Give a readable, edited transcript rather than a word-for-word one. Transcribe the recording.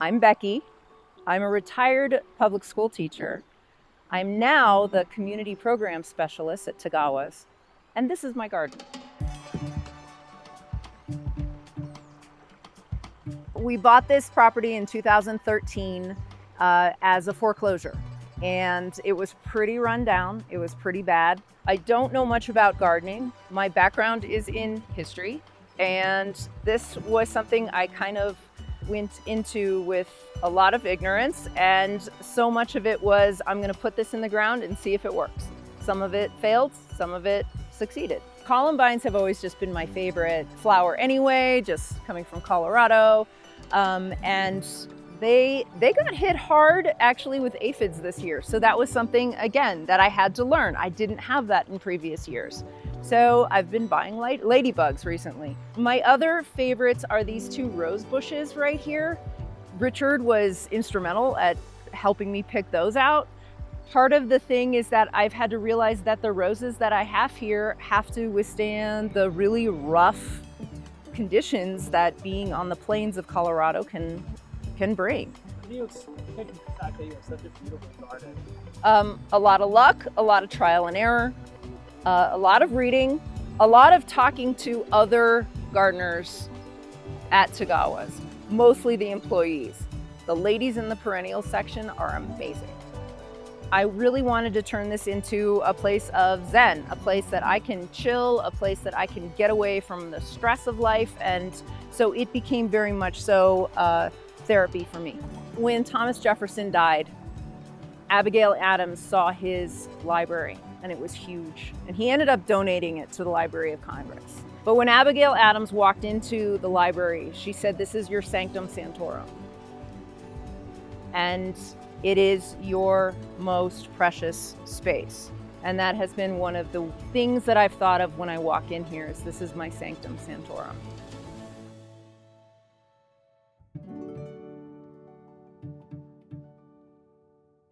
I'm Becky. I'm a retired public school teacher. I'm now the community program specialist at Tagawa's, and this is my garden. We bought this property in 2013 as a foreclosure, and it was pretty run down. It was pretty bad. I don't know much about gardening. My background is in history, and this was something I kind of went into with a lot of ignorance, and so much of it was, I'm going to put this in the ground and see if it works. Some of it failed, some of it succeeded. Columbines have always just been my favorite flower anyway, just coming from Colorado. And they got hit hard actually with aphids this year. So that was something, again, that I had to learn. I didn't have that in previous years. So I've been buying ladybugs recently. My other favorites are these two rose bushes right here. Richard was instrumental at helping me pick those out. Part of the thing is that I've had to realize that the roses that I have here have to withstand the really rough conditions that being on the plains of Colorado can bring. How do you pick the fact that you have such a beautiful garden? A lot of luck, a lot of trial and error, a lot of reading, a lot of talking to other gardeners at Tagawa's, mostly the employees. The ladies in the perennial section are amazing. I really wanted to turn this into a place of zen, a place that I can chill, a place that I can get away from the stress of life, and so it became very much so therapy for me. When Thomas Jefferson died, Abigail Adams saw his library, and it was huge, and he ended up donating it to the Library of Congress. But when Abigail Adams walked into the library, she said, "This is your sanctum sanctorum, and it is your most precious space." And that has been one of the things that I've thought of when I walk in here, is this is my sanctum sanctorum.